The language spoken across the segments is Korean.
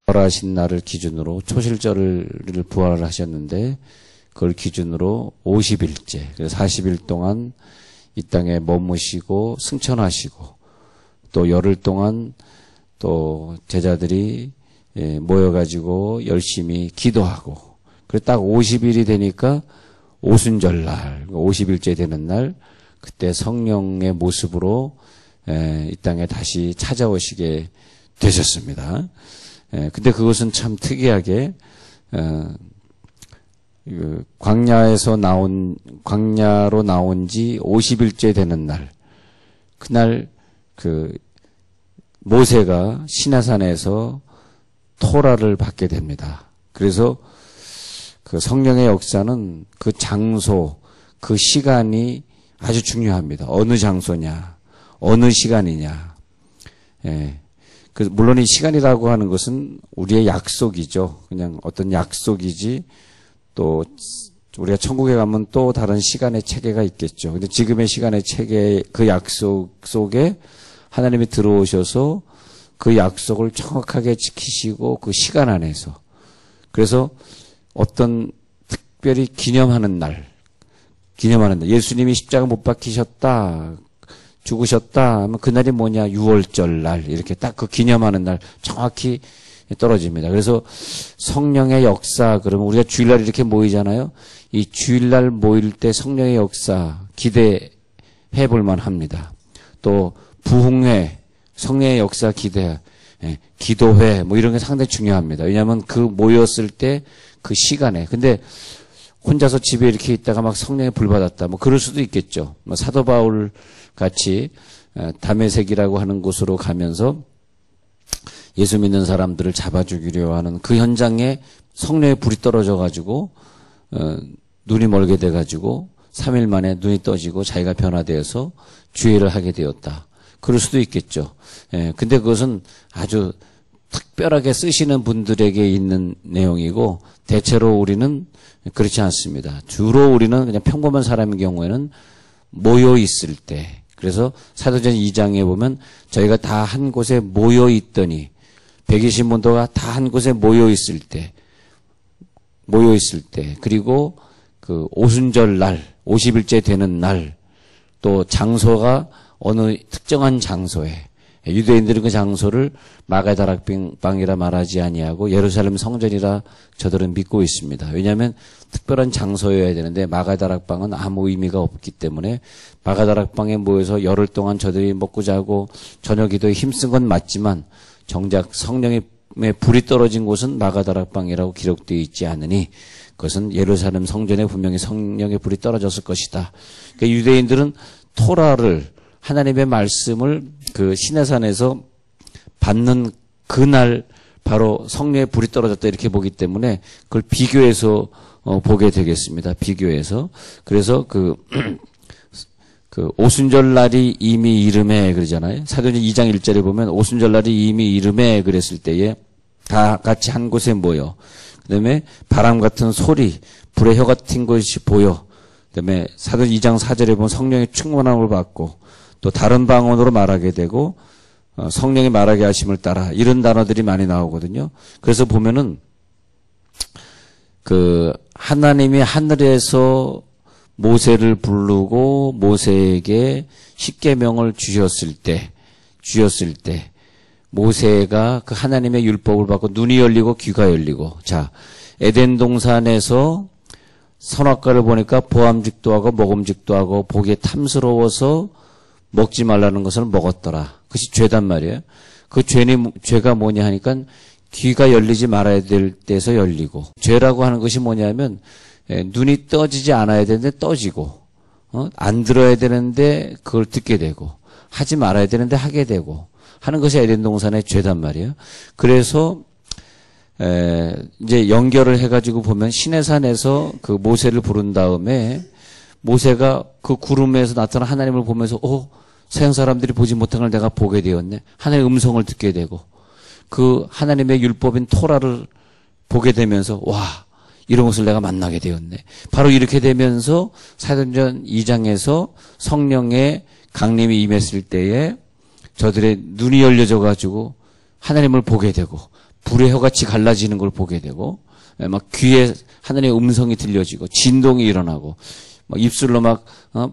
부활하신 날을 기준으로 초실절을 부활하셨는데 그걸 기준으로 50일째, 그래서 40일 동안 이 땅에 머무시고 승천하시고 또 열흘 동안 또 제자들이 모여가지고 열심히 기도하고 그래서 딱 50일이 되니까 오순절날, 50일째 되는 날 그때 성령의 모습으로 이 땅에 다시 찾아오시게 되셨습니다. 근데 그것은 참 특이하게 광야로 나온 지 50일째 되는 날, 그날 모세가 시내산에서 토라를 받게 됩니다. 그래서 그 성령의 역사는 그 장소, 그 시간이 아주 중요합니다. 어느 장소냐, 어느 시간이냐. 물론 이 시간이라고 하는 것은 우리의 약속이죠. 그냥 어떤 약속이지, 또 우리가 천국에 가면 또 다른 시간의 체계가 있겠죠. 근데 지금의 시간의 체계, 그 약속 속에 하나님이 들어오셔서 그 약속을 정확하게 지키시고 그 시간 안에서, 그래서 어떤 특별히 기념하는 날, 예수님이 십자가 못 박히셨다, 죽으셨다 하면 그날이 뭐냐, 6월절 날, 이렇게 딱 그 기념하는 날 정확히 떨어집니다. 그래서 성령의 역사, 그러면 우리가 주일날 이렇게 모이잖아요. 이 주일날 모일 때 성령의 역사 기대해 볼 만합니다. 또 부흥회, 성령의 역사 기도회 뭐 이런 게 상당히 중요합니다. 왜냐하면 그 모였을 때 그 시간에, 근데 혼자서 집에 이렇게 있다가 막 성령의 불 받았다, 뭐 그럴 수도 있겠죠. 뭐 사도 바울 같이 다메섹이라고 하는 곳으로 가면서 예수 믿는 사람들을 잡아 죽이려 하는 그 현장에 성령의 불이 떨어져 가지고 눈이 멀게 돼 가지고 3일 만에 눈이 떠지고 자기가 변화되어서 주의를 하게 되었다. 그럴 수도 있겠죠. 근데 그것은 아주 특별하게 쓰시는 분들에게 있는 내용이고, 대체로 우리는 그렇지 않습니다. 주로 우리는 그냥 평범한 사람의 경우에는 모여 있을 때, 그래서 사도전 2장에 보면 저희가 다 한 곳에 모여 있더니 120문도가 다 한 곳에 모여 있을 때, 그리고 그 오순절 날, 50일째 되는 날, 또 장소가 어느 특정한 장소에, 유대인들은 그 장소를 마가다락방이라 말하지 아니하고 예루살렘 성전이라 저들은 믿고 있습니다. 왜냐하면 특별한 장소여야 되는데 마가다락방은 아무 의미가 없기 때문에 마가다락방에 모여서 열흘 동안 저들이 먹고 자고 저녁 기도에 힘쓴 건 맞지만 정작 성령의 불이 떨어진 곳은 마가다락방이라고 기록되어 있지 않으니 그것은 예루살렘 성전에 분명히 성령의 불이 떨어졌을 것이다. 그러니까 유대인들은 토라를, 하나님의 말씀을 그 시내산에서 받는 그날 바로 성령의 불이 떨어졌다 이렇게 보기 때문에 그걸 비교해서 보게 되겠습니다. 비교해서. 그래서 그 오순절 날이 이미 이름에 그러잖아요. 사도전 2장 1절에 보면 오순절 날이 이미 이름에 그랬을 때에 다 같이 한 곳에 모여, 그다음에 바람 같은 소리, 불의 혀 같은 것이 보여, 그다음에 사도전 2장 4절에 보면 성령의 충만함을 받고 또 다른 방언으로 말하게 되고 성령이 말하게 하심을 따라, 이런 단어들이 많이 나오거든요. 그래서 보면은 그 하나님이 하늘에서 모세를 부르고 모세에게 십계명을 주셨을 때 모세가 그 하나님의 율법을 받고 눈이 열리고 귀가 열리고, 자, 에덴 동산에서 선악과를 보니까 보암직도 하고 먹음직도 하고 보기에 탐스러워서 먹지 말라는 것을 먹었더라. 그것이 죄단 말이에요. 그 죄가 뭐냐 하니까 귀가 열리지 말아야 될 때에서 열리고, 죄라고 하는 것이 뭐냐면 눈이 떠지지 않아야 되는데 떠지고, 안 들어야 되는데 그걸 듣게 되고, 하지 말아야 되는데 하게 되고 하는 것이 에덴 동산의 죄단 말이에요. 그래서 이제 연결을 해가지고 보면 시내산에서 그 모세를 부른 다음에 모세가 그 구름에서 나타난 하나님을 보면서 세상 사람들이 보지 못한 걸 내가 보게 되었네. 하나님의 음성을 듣게 되고 그 하나님의 율법인 토라를 보게 되면서 와, 이런 것을 내가 만나게 되었네. 바로 이렇게 되면서 사도전 2장에서 성령의 강림이 임했을 때에 저들의 눈이 열려져 가지고 하나님을 보게 되고 불의 혀같이 갈라지는 걸 보게 되고, 막 귀에 하늘의 음성이 들려지고 진동이 일어나고 막 입술로 막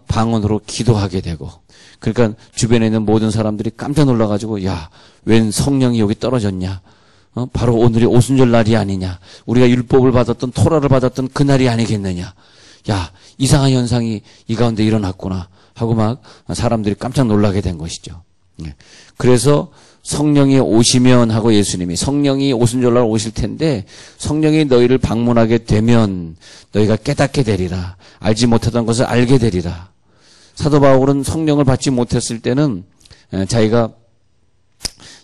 방언으로 기도하게 되고, 그러니까 주변에 있는 모든 사람들이 깜짝 놀라가지고, 야, 웬 성령이 여기 떨어졌냐? 바로 오늘이 오순절 날이 아니냐? 우리가 율법을 받았던 토라를 받았던 그 날이 아니겠느냐? 야, 이상한 현상이 이 가운데 일어났구나 하고 막 사람들이 깜짝 놀라게 된 것이죠. 그래서 성령이 오시면 하고 예수님이 성령이 오순절날 오실 텐데 성령이 너희를 방문하게 되면 너희가 깨닫게 되리라. 알지 못하던 것을 알게 되리라. 사도 바울은 성령을 받지 못했을 때는 자기가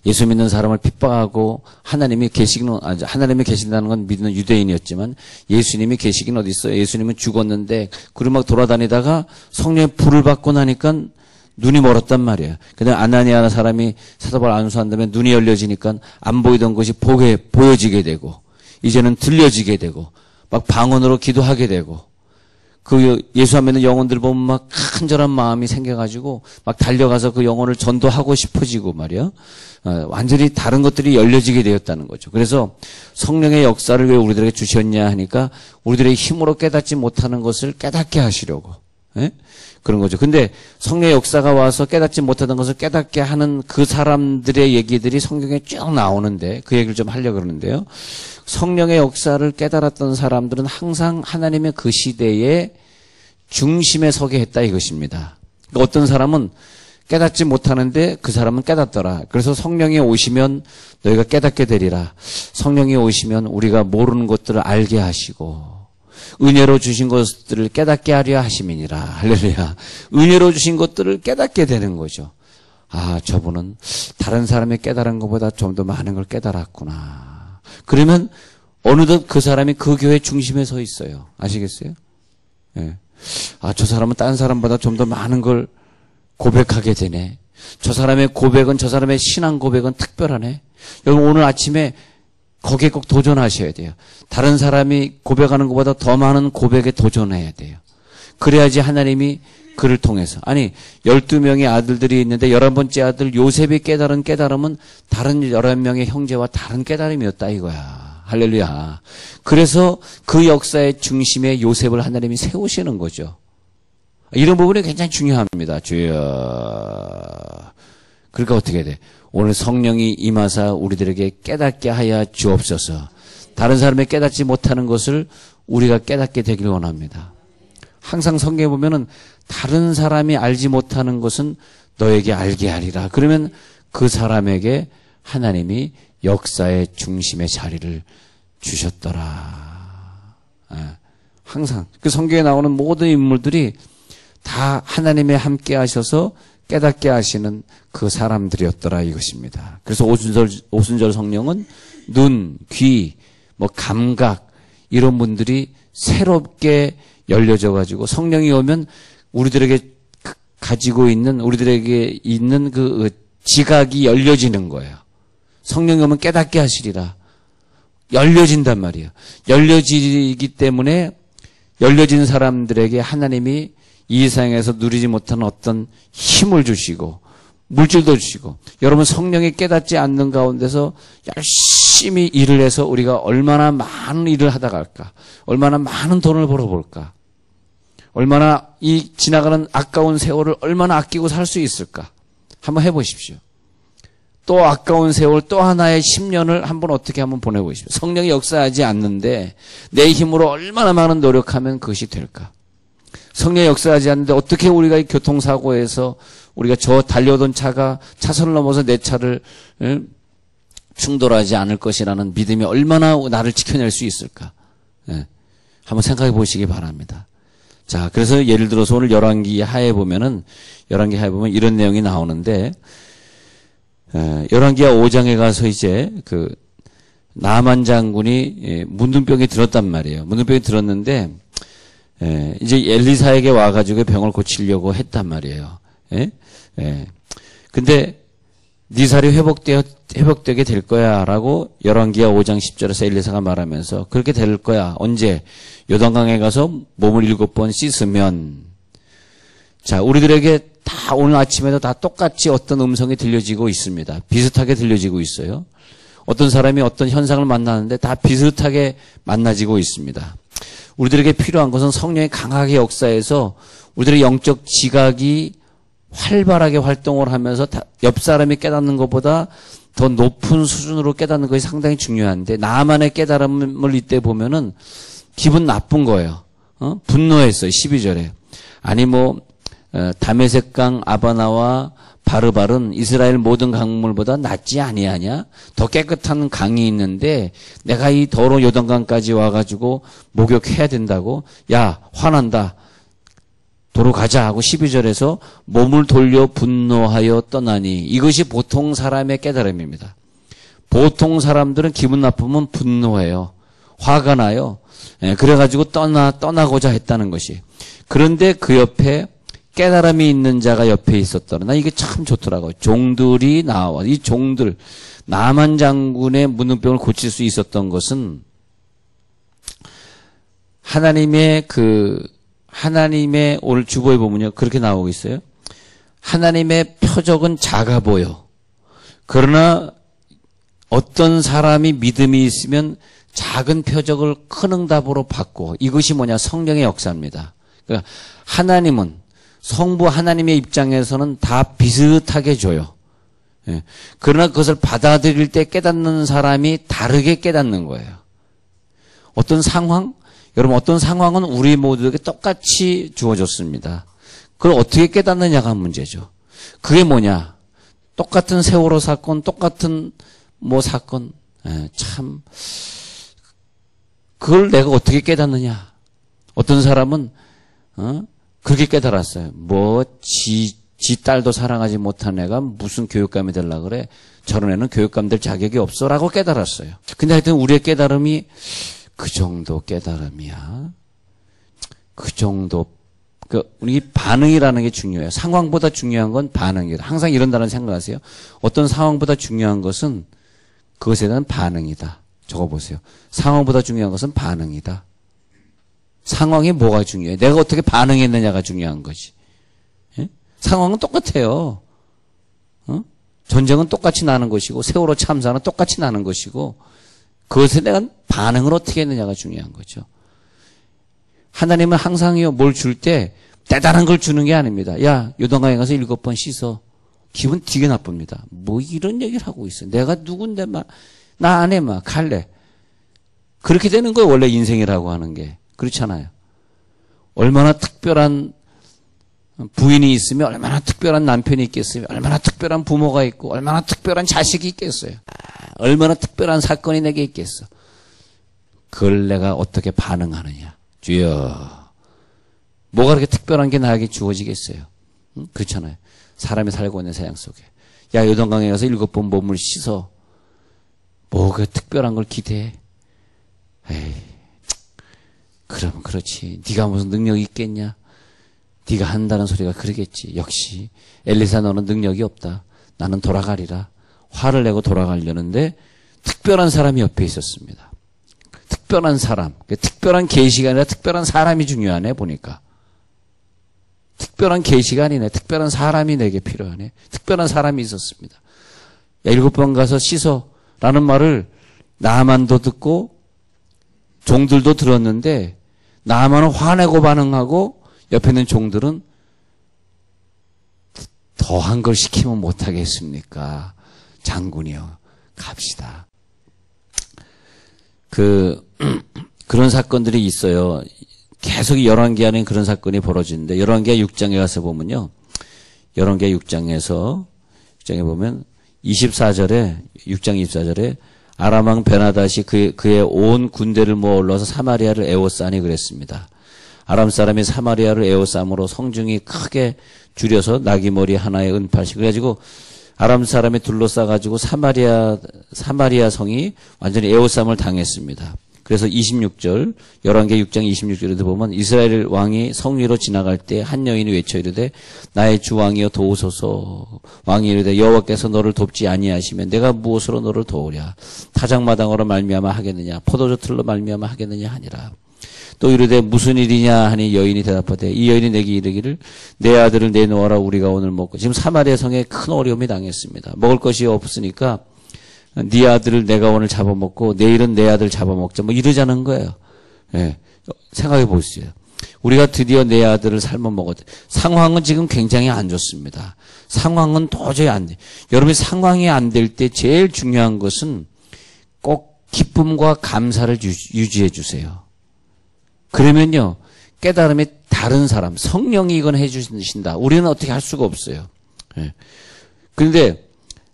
예수 믿는 사람을 핍박하고 하나님이 계신다는 건 믿는 유대인이었지만 예수님이 계시긴 어디 있어요? 예수님은 죽었는데 그리고 막 돌아다니다가 성령의 불을 받고 나니까 눈이 멀었단 말이에요. 그다음에 아나니아라는 사람이 사도 바울 안수한 다음에 눈이 열려지니까 안 보이던 것이 보여지게 되고 이제는 들려지게 되고 막 방언으로 기도하게 되고 그 예수 안 믿는 영혼들 보면 막 간절한 마음이 생겨가지고 막 달려가서 그 영혼을 전도하고 싶어지고 말이야. 완전히 다른 것들이 열려지게 되었다는 거죠. 그래서 성령의 역사를 왜 우리들에게 주셨냐 하니까 우리들의 힘으로 깨닫지 못하는 것을 깨닫게 하시려고. 예? 그런 거죠. 근데 성령의 역사가 와서 깨닫지 못하던 것을 깨닫게 하는 그 사람들의 얘기들이 성경에 쭉 나오는데 그 얘기를 좀 하려고 그러는데요. 성령의 역사를 깨달았던 사람들은 항상 하나님의 그 시대의 중심에 서게 했다 이것입니다. 그러니까 어떤 사람은 깨닫지 못하는데 그 사람은 깨닫더라. 그래서 성령이 오시면 너희가 깨닫게 되리라. 성령이 오시면 우리가 모르는 것들을 알게 하시고 은혜로 주신 것들을 깨닫게 하려 하심이니라. 할렐루야. 은혜로 주신 것들을 깨닫게 되는 거죠. 아, 저분은 다른 사람이 깨달은 것보다 좀 더 많은 걸 깨달았구나. 그러면 어느덧 그 사람이 그 교회 중심에 서 있어요. 아시겠어요? 예. 아, 저 사람은 다른 사람보다 좀 더 많은 걸 고백하게 되네. 저 사람의 고백은, 저 사람의 신앙 고백은 특별하네. 여러분 오늘 아침에 거기에 꼭 도전하셔야 돼요. 다른 사람이 고백하는 것보다 더 많은 고백에 도전해야 돼요. 그래야지 하나님이 그를 통해서. 아니 12명의 아들들이 있는데 11번째 아들 요셉이 깨달은 깨달음은 다른 11명의 형제와 다른 깨달음이었다 이거야. 할렐루야. 그래서 그 역사의 중심에 요셉을 하나님이 세우시는 거죠. 이런 부분이 굉장히 중요합니다. 주여. 그러니까 어떻게 돼? 오늘 성령이 임하사 우리들에게 깨닫게 하여 주옵소서. 다른 사람이 깨닫지 못하는 것을 우리가 깨닫게 되길 원합니다. 항상 성경에 보면은 다른 사람이 알지 못하는 것은 너에게 알게 하리라. 그러면 그 사람에게 하나님이 역사의 중심의 자리를 주셨더라. 항상 그 성경에 나오는 모든 인물들이 다 하나님의 함께 하셔서 깨닫게 하시는 그 사람들이었더라 이것입니다. 그래서 오순절 성령은 눈, 귀, 감각 이런 분들이 새롭게 열려져 가지고 성령이 오면 우리들에게 있는 그 지각이 열려지는 거예요. 성령이 오면 깨닫게 하시리라. 열려진단 말이에요. 열려지기 때문에 열려진 사람들에게 하나님이 이 세상에서 누리지 못하는 어떤 힘을 주시고 물질도 주시고 여러분 성령이 깨닫지 않는 가운데서 열심히 일을 해서 우리가 얼마나 많은 일을 하다 갈까? 얼마나 많은 돈을 벌어볼까? 얼마나 이 지나가는 아까운 세월을 얼마나 아끼고 살 수 있을까? 한번 해보십시오. 또 아까운 세월 또 하나의 10년을 한번 어떻게 한번 보내보십시오. 성령이 역사하지 않는데 내 힘으로 얼마나 많은 노력하면 그것이 될까? 성령이 역사하지 않는데 어떻게 우리가 이 교통사고에서 우리가 저 달려오던 차가 차선을 넘어서 내 차를 충돌하지 않을 것이라는 믿음이 얼마나 나를 지켜낼 수 있을까? 한번 생각해 보시기 바랍니다. 자, 그래서 예를 들어서 오늘 열왕기 하에 보면 이런 내용이 나오는데, 열왕기하 5장에 가서 이제 그 나만 장군이 문둥병이 들었단 말이에요. 문둥병이 들었는데, 이제 엘리사에게 와가지고 병을 고치려고 했단 말이에요. 근데 네 살이 회복되게 될 거야라고 열왕기하 5장 10절에서 엘리사가 말하면서 그렇게 될 거야. 언제? 요단강에 가서 몸을 7번 씻으면. 자, 우리들에게 다 오늘 아침에도 다 똑같이 어떤 음성이 들려지고 있습니다. 비슷하게 들려지고 있어요. 어떤 사람이 어떤 현상을 만나는데 다 비슷하게 만나지고 있습니다. 우리들에게 필요한 것은 성령이 강하게 역사해서 우리들의 영적 지각이 활발하게 활동을 하면서 옆 사람이 깨닫는 것보다 더 높은 수준으로 깨닫는 것이 상당히 중요한데, 나만의 깨달음을 이때 보면은 기분 나쁜 거예요. 분노했어요. 12절에. 아니 다메섹강 아바나와 바르발은 이스라엘 모든 강물보다 낫지 아니하냐? 더 깨끗한 강이 있는데 내가 이 더러운 요단강까지 와가지고 목욕해야 된다고? 야, 화난다. 도로 가자 하고 12절에서 몸을 돌려 분노하여 떠나니, 이것이 보통 사람의 깨달음입니다. 보통 사람들은 기분 나쁘면 분노해요. 화가 나요. 그래가지고 떠나고자 했다는 것이. 그런데 그 옆에 깨달음이 있는 자가 옆에 있었더라. 나 이게 참 좋더라고요. 종들이 나와. 이 종들, 나만 장군의 문둥병을 고칠 수 있었던 것은 하나님의 오늘 주보에 보면요, 그렇게 나오고 있어요. 하나님의 표적은 작아 보여. 그러나 어떤 사람이 믿음이 있으면 작은 표적을 큰 응답으로 받고, 이것이 뭐냐? 성령의 역사입니다. 그러니까 하나님은, 성부 하나님의 입장에서는 다 비슷하게 줘요. 예. 그러나 그것을 받아들일 때 깨닫는 사람이 다르게 깨닫는 거예요. 어떤 상황? 여러분, 어떤 상황은 우리 모두에게 똑같이 주어졌습니다. 그걸 어떻게 깨닫느냐가 문제죠. 그게 뭐냐? 똑같은 세월호 사건, 똑같은 사건. 참, 그걸 내가 어떻게 깨닫느냐? 어떤 사람은, 그렇게 깨달았어요. 지 딸도 사랑하지 못한 애가 무슨 교육감이 되려고 그래? 저런 애는 교육감 될 자격이 없어. 라고 깨달았어요. 근데 하여튼 우리의 깨달음이 그 정도 깨달음이야. 그 정도. 우리 반응이라는 게 중요해요. 상황보다 중요한 건 반응이다. 항상 이런다는 생각하세요. 어떤 상황보다 중요한 것은 그것에 대한 반응이다. 적어보세요. 상황보다 중요한 것은 반응이다. 상황이 뭐가 중요해? 내가 어떻게 반응했느냐가 중요한 거지. 예? 상황은 똑같아요. 전쟁은 똑같이 나는 것이고, 세월호 참사는 똑같이 나는 것이고, 그것에 대한 반응을 어떻게 했느냐가 중요한 거죠. 하나님은 항상요, 뭘 줄 때 대단한 걸 주는 게 아닙니다. 야, 요단강에 가서 7번 씻어. 기분 되게 나쁩니다. 이런 얘기를 하고 있어. 내가 누군데 나 안 해, 갈래. 그렇게 되는 거예요, 원래 인생이라고 하는 게. 그렇잖아요. 얼마나 특별한 부인이 있으면 얼마나 특별한 남편이 있겠어요. 얼마나 특별한 부모가 있고 얼마나 특별한 자식이 있겠어요. 얼마나 특별한 사건이 내게 있겠어. 그걸 내가 어떻게 반응하느냐. 주여, 뭐가 그렇게 특별한 게 나에게 주어지겠어요. 그렇잖아요. 사람이 살고 있는 세상 속에. 야, 요단강에 가서 7번 몸을 씻어. 뭐가 특별한 걸 기대해. 에이, 그러면 그렇지. 네가 무슨 능력이 있겠냐? 네가 한다는 소리가 그러겠지. 역시 엘리사, 너는 능력이 없다. 나는 돌아가리라. 화를 내고 돌아가려는데 특별한 사람이 옆에 있었습니다. 특별한 사람. 특별한 계시가 아니라 특별한 사람이 중요하네 보니까. 특별한 계시가 아니네. 특별한 사람이 내게 필요하네. 특별한 사람이 있었습니다. 야, 7번 가서 씻어 라는 말을 나만도 듣고 종들도 들었는데, 나만은 화내고 반응하고 옆에 있는 종들은 더한 걸 시키면 못하겠습니까? 장군이요, 갑시다. 그런 사건들이 있어요. 계속 열왕기 안에 그런 사건이 벌어지는데, 열왕기 6장에 가서 보면요. 열왕기 6장에 보면 24절에, 6장 24절에 아람왕 베나닷이 그의 온 군대를 모아 올라와서 사마리아를 에워싸니 그랬습니다. 아람 사람이 사마리아를 에워싸므로 성중이 크게 줄여서 나귀머리 하나에 은팔씩. 그래가지고 아람 사람이 둘러싸가지고 사마리아 성이 완전히 에워싸움을 당했습니다. 그래서 26절, 열왕기 6장 26절에도 보면 이스라엘 왕이 성 위로 지나갈 때 한 여인이 외쳐 이르되 나의 주 왕이여 도우소서. 왕이 이르되 여호와께서 너를 돕지 아니하시면 내가 무엇으로 너를 도우랴. 타작마당으로 말미암아 하겠느냐, 포도주 틀로 말미암아 하겠느냐 하니라. 또 이르되 무슨 일이냐 하니 여인이 대답하되 이 여인이 내게 이르기를 내 아들을 내놓아라. 우리가 오늘 먹고. 지금 사마리아 성에 큰 어려움이 당했습니다. 먹을 것이 없으니까 네 아들을 내가 오늘 잡아먹고 내일은 내 아들 잡아먹자 뭐 이러자는 거예요. 예. 생각해 보세요. 우리가 드디어 내 아들을 삶아 먹었다. 상황은 지금 굉장히 안 좋습니다. 상황은 도저히 안 돼. 여러분이 상황이 안 될 때 제일 중요한 것은 꼭 기쁨과 감사를 유지해 주세요. 그러면요, 깨달음이 다른 사람, 성령이 이건 해 주신다. 우리는 어떻게 할 수가 없어요. 예. 그런데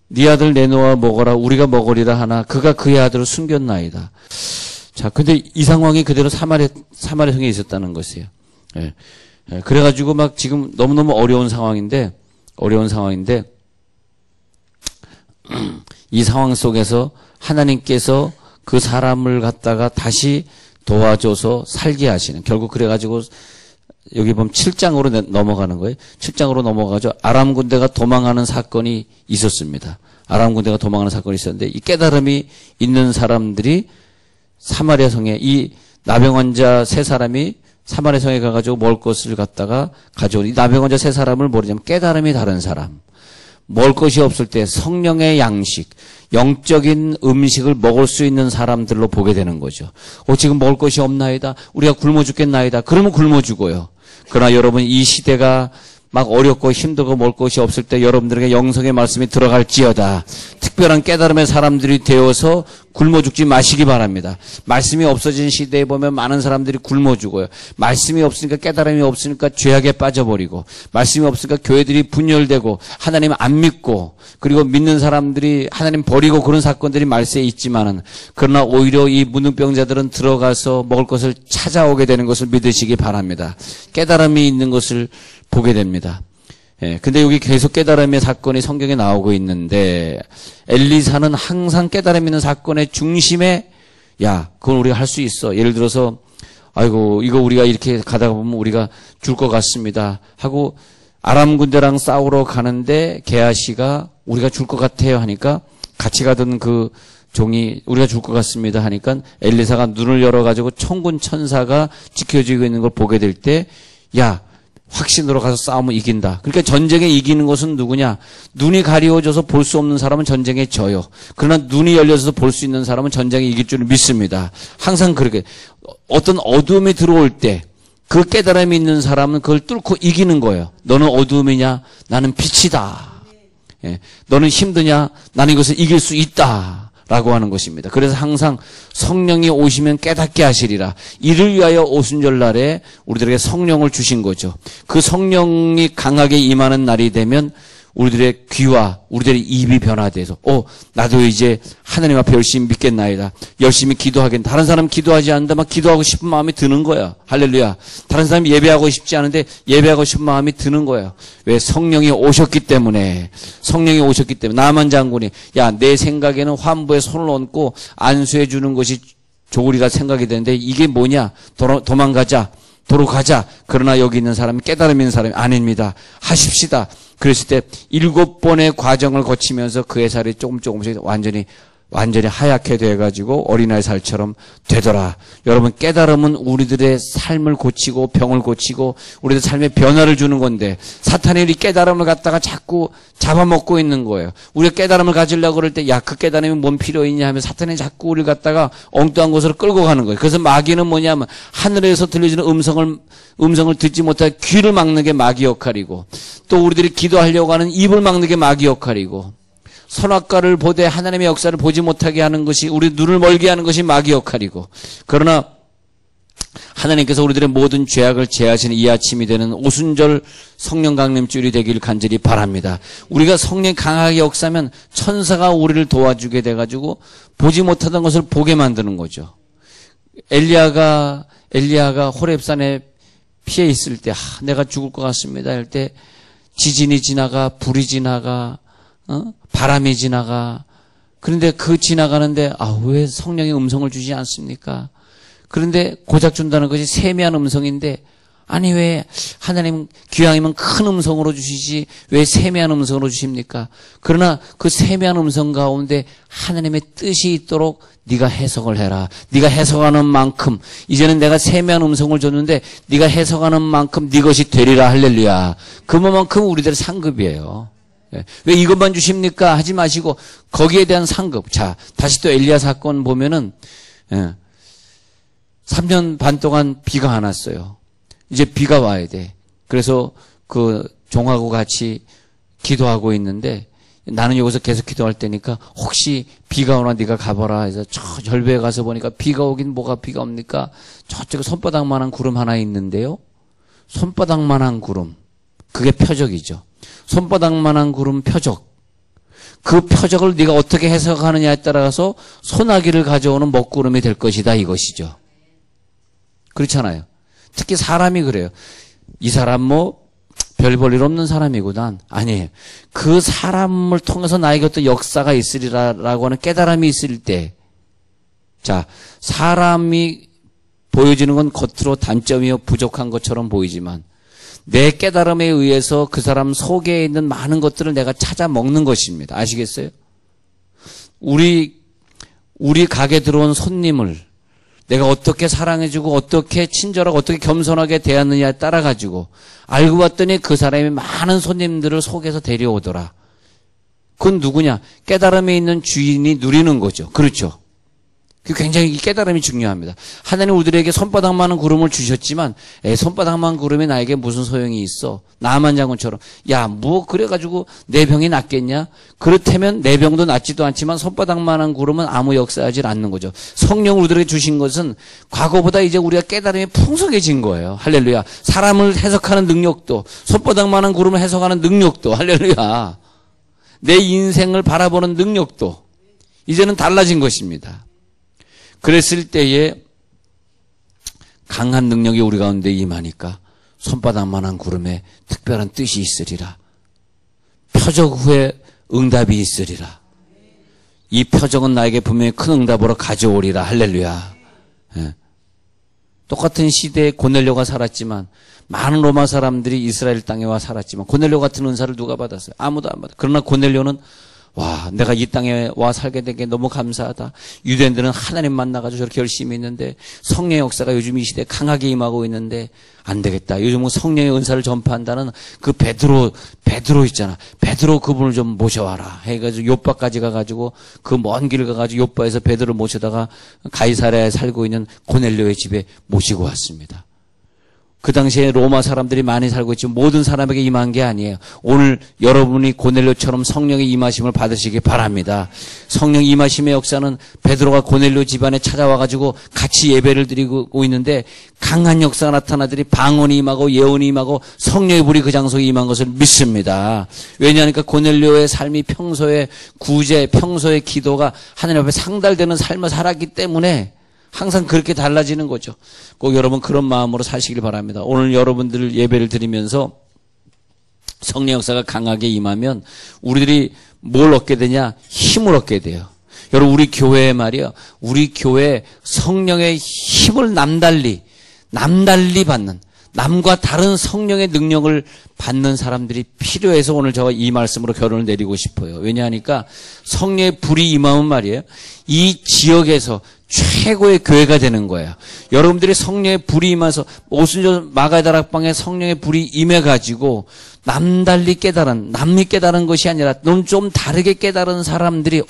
네 아들 내놓아 먹어라. 우리가 먹으리라 하나 그가 그의 아들을 숨겼나이다. 자, 근데 이 상황이 그대로 사마리아 성에 있었다는 것이에요. 예. 예. 그래가지고 막 지금 너무너무 어려운 상황인데 이 상황 속에서 하나님께서 그 사람을 갖다가 다시 도와줘서 살게 하시는, 결국 그래가지고 여기 보면 7장으로 넘어가는 거예요. 7장으로 넘어가죠. 아람 군대가 도망하는 사건이 있었습니다. 아람 군대가 도망하는 사건이 있었는데 이 깨달음이 있는 사람들이 사마리아 성에, 이 나병 환자 세 사람이 사마리아 성에 가가지고 먹을 것을 갖다가 가져온, 이 나병 환자 세 사람을 모르자면 깨달음이 다른 사람, 먹을 것이 없을 때 성령의 양식, 영적인 음식을 먹을 수 있는 사람들로 보게 되는 거죠. 지금 먹을 것이 없나이다. 우리가 굶어 죽겠나이다. 그러면 굶어 죽어요. 그러나 여러분, 이 시대가 막 어렵고 힘들고 먹을 것이 없을 때 여러분들에게 영성의 말씀이 들어갈지어다. 특별한 깨달음의 사람들이 되어서 굶어 죽지 마시기 바랍니다. 말씀이 없어진 시대에 보면 많은 사람들이 굶어 죽어요. 말씀이 없으니까, 깨달음이 없으니까 죄악에 빠져버리고, 말씀이 없으니까 교회들이 분열되고, 하나님 안 믿고, 그리고 믿는 사람들이 하나님 버리고, 그런 사건들이 말세에 있지만은, 그러나 오히려 이 문둥병자들은 들어가서 먹을 것을 찾아오게 되는 것을 믿으시기 바랍니다. 깨달음이 있는 것을 보게 됩니다. 예, 근데 여기 계속 깨달음의 사건이 성경에 나오고 있는데, 엘리사는 항상 깨달음 있는 사건의 중심에, 야, 그건 우리가 할 수 있어. 예를 들어서, 아이고, 이거 우리가 이렇게 가다가 보면 우리가 줄 것 같습니다. 하고, 아람 군대랑 싸우러 가는데, 게하시가 우리가 줄 것 같아요 하니까, 같이 가던 그 종이 우리가 줄 것 같습니다 하니까, 엘리사가 눈을 열어가지고 천군 천사가 지켜지고 있는 걸 보게 될 때, 야, 확신으로 가서 싸우면 이긴다. 그러니까 전쟁에 이기는 것은 누구냐? 눈이 가리워져서 볼 수 없는 사람은 전쟁에 져요. 그러나 눈이 열려서 볼 수 있는 사람은 전쟁에 이길 줄 믿습니다. 항상 그렇게. 어떤 어두움이 들어올 때 그 깨달음이 있는 사람은 그걸 뚫고 이기는 거예요. 너는 어두움이냐? 나는 빛이다. 예. 너는 힘드냐? 나는 이것을 이길 수 있다. 라고 하는 것입니다. 그래서 항상 성령이 오시면 깨닫게 하시리라. 이를 위하여 오순절날에 우리들에게 성령을 주신 거죠. 그 성령이 강하게 임하는 날이 되면 우리들의 귀와 우리들의 입이 변화돼서 나도 이제 하나님 앞에 열심히 믿겠나이다. 열심히 기도하겠다. 다른 사람 기도하지 않는데 막 기도하고 싶은 마음이 드는 거야. 할렐루야. 다른 사람이 예배하고 싶지 않은데 예배하고 싶은 마음이 드는 거야. 왜? 성령이 오셨기 때문에. 성령이 오셨기 때문에. 나만 장군이, 야, 내 생각에는 환부에 손을 얹고 안수해 주는 것이 좋으리라 생각이 되는데 이게 뭐냐? 도망가자. 도로 가자. 그러나 여기 있는 사람이, 깨달음 있는 사람이 아닙니다. 하십시다. 그랬을 때 7번의 과정을 거치면서 그의 살이 조금씩 완전히 하얗게 돼가지고 어린아이 살처럼 되더라. 여러분, 깨달음은 우리들의 삶을 고치고 병을 고치고 우리들 삶에 변화를 주는 건데, 사탄이 우리 깨달음을 갖다가 자꾸 잡아먹고 있는 거예요. 우리가 깨달음을 가지려고 그럴 때, 야, 그 깨달음이 뭔 필요 있냐 하면 사탄이 자꾸 우리를 갖다가 엉뚱한 곳으로 끌고 가는 거예요. 그래서 마귀는 뭐냐면 하늘에서 들려주는 음성을 듣지 못하게 귀를 막는 게 마귀 역할이고, 또 우리들이 기도하려고 하는 입을 막는 게 마귀 역할이고, 선악과를 보되 하나님의 역사를 보지 못하게 하는 것이, 우리 눈을 멀게 하는 것이 마귀 역할이고, 그러나 하나님께서 우리들의 모든 죄악을 제하시는 이 아침이 되는 오순절 성령 강림주일이 되길 간절히 바랍니다. 우리가 성령 강하게 역사하면 천사가 우리를 도와주게 돼가지고 보지 못하던 것을 보게 만드는 거죠. 엘리야가 호렙산에 피해 있을 때, 내가 죽을 것 같습니다 할 때 지진이 지나가, 불이 지나가, 바람이 지나가. 그런데 그 지나가는데 왜 성령의 음성을 주지 않습니까? 그런데 고작 준다는 것이 세미한 음성인데, 아니 왜 하나님 귀향이면 큰 음성으로 주시지 왜 세미한 음성으로 주십니까? 그러나 그 세미한 음성 가운데 하나님의 뜻이 있도록 네가 해석을 해라. 네가 해석하는 만큼, 이제는 내가 세미한 음성을 줬는데 네가 해석하는 만큼 네 것이 되리라. 할렐루야. 그만큼 우리들 상급이에요. 왜 이것만 주십니까? 하지 마시고 거기에 대한 상급. 자, 다시 또 엘리야 사건 보면은 3년 반 동안 비가 안 왔어요. 이제 비가 와야 돼. 그래서 그 종하고 같이 기도하고 있는데 나는 여기서 계속 기도할 테니까 혹시 비가 오나 네가 가봐라 해서 저 절벽에 가서 보니까 비가 오긴 뭐가 비가 옵니까? 저쪽에 손바닥만한 구름 하나 있는데요. 손바닥만한 구름. 그게 표적이죠. 손바닥만한 구름 표적. 그 표적을 네가 어떻게 해석하느냐에 따라서 소나기를 가져오는 먹구름이 될 것이다 이것이죠. 그렇잖아요. 특히 사람이 그래요. 이 사람 뭐 별 볼 일 없는 사람이구나. 아니에요. 그 사람을 통해서 나에게 어떤 역사가 있으리라라고 하는 깨달음이 있을 때, 자, 사람이 보여지는 건 겉으로 단점이요 부족한 것처럼 보이지만 내 깨달음에 의해서 그 사람 속에 있는 많은 것들을 내가 찾아 먹는 것입니다. 아시겠어요? 우리 가게 들어온 손님을 내가 어떻게 사랑해주고 어떻게 친절하고 어떻게 겸손하게 대하느냐에 따라 가지고 알고 봤더니 그 사람이 많은 손님들을 속에서 데려오더라. 그건 누구냐? 깨달음에 있는 주인이 누리는 거죠. 그렇죠? 굉장히 이 깨달음이 중요합니다. 하나님 우리들에게 손바닥만한 구름을 주셨지만 손바닥만한 구름이 나에게 무슨 소용이 있어? 나만 장군처럼 야 뭐 그래가지고 내 병이 낫겠냐? 그렇다면 내 병도 낫지도 않지만 손바닥만한 구름은 아무 역사하지 않는 거죠. 성령을 우리들에게 주신 것은 과거보다 이제 우리가 깨달음이 풍성해진 거예요. 할렐루야. 사람을 해석하는 능력도 손바닥만한 구름을 해석하는 능력도 할렐루야. 내 인생을 바라보는 능력도 이제는 달라진 것입니다. 그랬을 때에 강한 능력이 우리 가운데 임하니까 손바닥만한 구름에 특별한 뜻이 있으리라. 표적 후에 응답이 있으리라. 이 표적은 나에게 분명히 큰 응답으로 가져오리라. 할렐루야. 예. 똑같은 시대에 고넬료가 살았지만 많은 로마 사람들이 이스라엘 땅에 와 살았지만 고넬료 같은 은사를 누가 받았어요? 아무도 안 받았어요. 그러나 고넬료는 와, 내가 이 땅에 와 살게 된 게 너무 감사하다. 유대인들은 하나님 만나가지고 저렇게 열심히 있는데 성령의 역사가 요즘 이 시대에 강하게 임하고 있는데 안 되겠다. 요즘은 성령의 은사를 전파한다는 그 베드로 있잖아. 베드로 그분을 좀 모셔와라. 해가지고 요빠까지 가가지고 그 먼 길을 가가지고 요빠에서 베드로를 모셔다가 가이사랴에 살고 있는 고넬료의 집에 모시고 왔습니다. 그 당시에 로마 사람들이 많이 살고 있지만 모든 사람에게 임한 게 아니에요. 오늘 여러분이 고넬료처럼 성령의 임하심을 받으시기 바랍니다. 성령 임하심의 역사는 베드로가 고넬료 집안에 찾아와가지고 같이 예배를 드리고 있는데 강한 역사가 나타나더니 방언이 임하고 예언이 임하고 성령의 불이 그 장소에 임한 것을 믿습니다. 왜냐하니까 고넬료의 삶이 평소에 구제, 평소의 기도가 하나님 앞에 상달되는 삶을 살았기 때문에 항상 그렇게 달라지는 거죠. 꼭 여러분 그런 마음으로 사시길 바랍니다. 오늘 여러분들 예배를 드리면서 성령 역사가 강하게 임하면 우리들이 뭘 얻게 되냐? 힘을 얻게 돼요. 여러분 우리 교회에 말이요. 우리 교회 성령의 힘을 남달리 받는 남과 다른 성령의 능력을 받는 사람들이 필요해서 오늘 제가 이 말씀으로 결론을 내리고 싶어요. 왜냐하니까 성령의 불이 임하면 말이에요. 이 지역에서 최고의 교회가 되는 거예요. 여러분들이 성령의 불이 임해서 오순절 마가다락방에 성령의 불이 임해가지고 남이 깨달은 것이 아니라 좀 다르게 깨달은 사람들이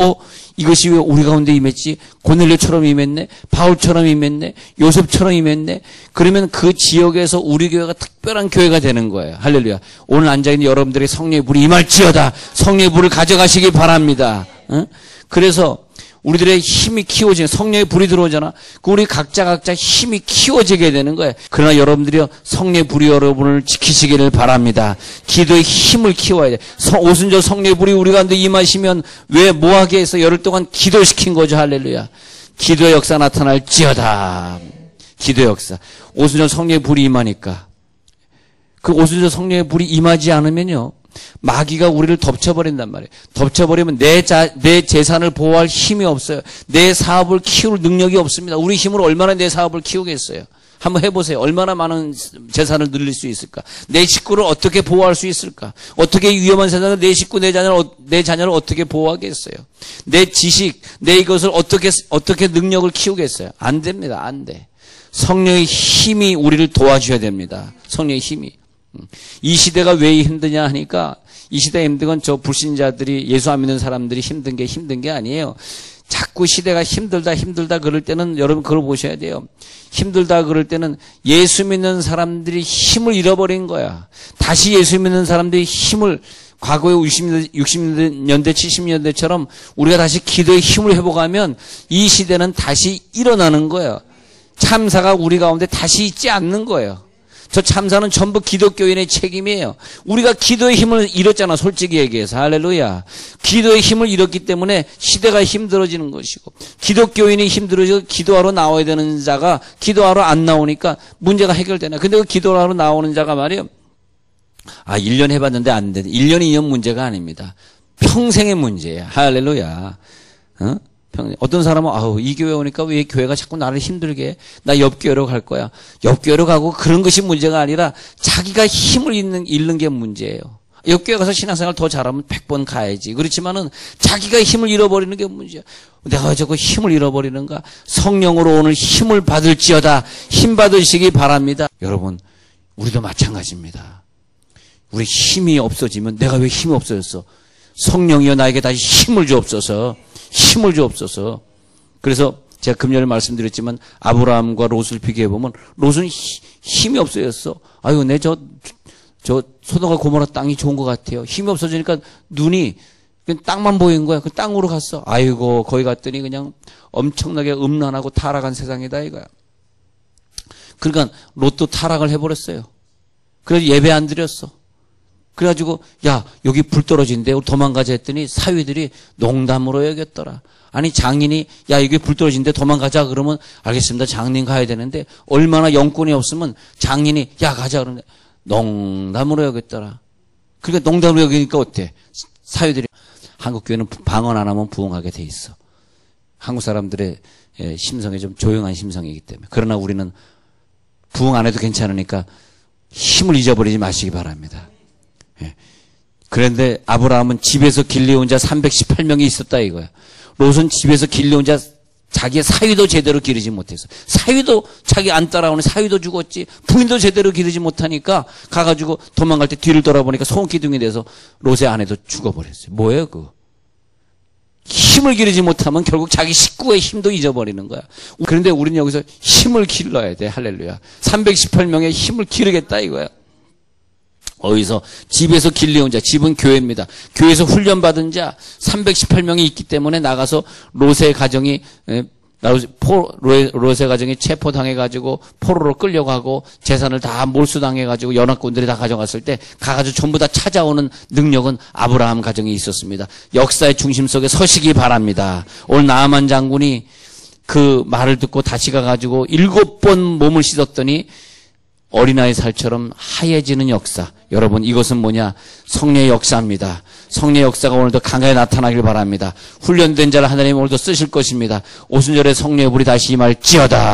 이것이 왜 우리 가운데 임했지? 고넬료처럼 임했네? 바울처럼 임했네? 요셉처럼 임했네? 그러면 그 지역에서 우리 교회가 특별한 교회가 되는 거예요. 할렐루야. 오늘 앉아있는 여러분들이 성령의 불이 임할지어다. 성령의 불을 가져가시기 바랍니다. 응? 그래서 우리들의 힘이 키워지는 성령의 불이 들어오잖아. 우리 각자 힘이 키워지게 되는 거예요. 그러나 여러분들이요 성령의 불이 여러분을 지키시기를 바랍니다. 기도의 힘을 키워야 돼. 오순절 성령의 불이 우리 가운데 임하시면 왜 뭐하게 해서 열흘 동안 기도시킨 거죠. 할렐루야. 기도의 역사 나타날지어다. 기도의 역사. 오순절 성령의 불이 임하니까 그 오순절 성령의 불이 임하지 않으면요. 마귀가 우리를 덮쳐버린단 말이에요. 덮쳐버리면 내 재산을 보호할 힘이 없어요. 내 사업을 키울 능력이 없습니다. 우리 힘으로 얼마나 내 사업을 키우겠어요. 한번 해보세요. 얼마나 많은 재산을 늘릴 수 있을까? 내 식구를 어떻게 보호할 수 있을까? 어떻게 위험한 세상에 내 식구, 내 자녀를 어떻게 보호하겠어요? 내 지식, 내 이것을 어떻게 능력을 키우겠어요? 안 됩니다. 안 돼. 성령의 힘이 우리를 도와줘야 됩니다. 성령의 힘이. 이 시대가 왜 힘드냐 하니까 이 시대에 힘든 건 저 불신자들이 예수 안 믿는 사람들이 힘든 게 아니에요. 자꾸 시대가 힘들다 그럴 때는 여러분 그걸 보셔야 돼요. 힘들다 그럴 때는 예수 믿는 사람들이 힘을 잃어버린 거야. 다시 예수 믿는 사람들이 힘을 과거에 60년대 70년대처럼 우리가 다시 기도의 힘을 회복하면 이 시대는 다시 일어나는 거예요. 참사가 우리 가운데 다시 있지 않는 거예요. 저 참사는 전부 기독교인의 책임이에요. 우리가 기도의 힘을 잃었잖아, 솔직히 얘기해서. 할렐루야. 기도의 힘을 잃었기 때문에 시대가 힘들어지는 것이고, 기독교인이 힘들어지고 기도하러 나와야 되는 자가 기도하러 안 나오니까 문제가 해결되나. 근데 그 기도하러 나오는 자가 말이에요. 1년 해봤는데 안 돼. 1년, 2년 문제가 아닙니다. 평생의 문제야. 할렐루야. 어떤 사람은 이 교회 오니까 왜 교회가 자꾸 나를 힘들게 해? 나 옆 교회로 갈 거야. 옆 교회로 가고 그런 것이 문제가 아니라 자기가 힘을 잃는 게 문제예요. 옆 교회 가서 신앙생활 더 잘하면 100번 가야지. 그렇지만은 자기가 힘을 잃어버리는 게 문제야. 내가 왜 자꾸 힘을 잃어버리는가? 성령으로 오늘 힘을 받을지어다. 힘 받으시기 바랍니다. 여러분, 우리도 마찬가지입니다. 우리 힘이 없어지면 내가 왜 힘이 없어졌어? 성령이여 나에게 다시 힘을 주옵소서. 힘을 주옵소서. 그래서 제가 금년에 말씀드렸지만 아브라함과 롯을 비교해보면 롯은 힘이 없어졌어. 아유, 저 소돔과 고모라 땅이 좋은 것 같아요. 힘이 없어지니까 눈이 그냥 땅만 보인 거야. 그 땅으로 갔어. 아이고, 거기 갔더니 그냥 엄청나게 음란하고 타락한 세상이다 이거야. 그러니까 롯도 타락을 해버렸어요. 그래서 예배 안 드렸어. 그래가지고 야, 여기 불 떨어진대, 우리 도망가자 했더니 사위들이 농담으로 여겼더라. 아니, 장인이 야, 여기 불 떨어진대, 도망가자 그러면 알겠습니다, 장님 가야 되는데 얼마나 영권이 없으면 장인이 야, 가자 그러는데 농담으로 여겼더라. 그러니까 농담으로 여기니까 어때? 사위들이. 한국 교회는 방언 안 하면 부흥하게 돼 있어. 한국 사람들의 심성이 좀 조용한 심성이기 때문에. 그러나 우리는 부흥 안 해도 괜찮으니까 힘을 잊어버리지 마시기 바랍니다. 그런데 아브라함은 집에서 길리온 자 318명이 있었다 이거야. 롯은 집에서 길리온 자 자기의 사위도 제대로 기르지 못해서, 사위도 자기 안 따라오는 사위도 죽었지, 부인도 제대로 기르지 못하니까 가가지고 도망갈 때 뒤를 돌아보니까 손기둥이 돼서 롯의 아내도 죽어버렸어요. 뭐예요 그거? 힘을 기르지 못하면 결국 자기 식구의 힘도 잊어버리는 거야. 그런데 우리는 여기서 힘을 길러야 돼. 할렐루야. 318명의 힘을 기르겠다 이거야. 어디서? 집에서 길리온 자, 집은 교회입니다. 교회에서 훈련받은 자 318명이 있기 때문에 나가서 롯의 가정이 체포당해가지고 포로로 끌려가고 재산을 다 몰수당해가지고 연합군들이 다 가져갔을 때 가가지고 전부 다 찾아오는 능력은 아브라함 가정이 있었습니다. 역사의 중심 속에 서시기 바랍니다. 오늘 나아만 장군이 그 말을 듣고 다시 가가지고 7번 몸을 씻었더니 어린아이 살처럼 하얘지는 역사. 여러분, 이것은 뭐냐? 성령의 역사입니다. 성령의 역사가 오늘도 강하게 나타나길 바랍니다. 훈련된 자를 하나님 오늘도 쓰실 것입니다. 오순절에 성령의 불이 다시 임할지어다.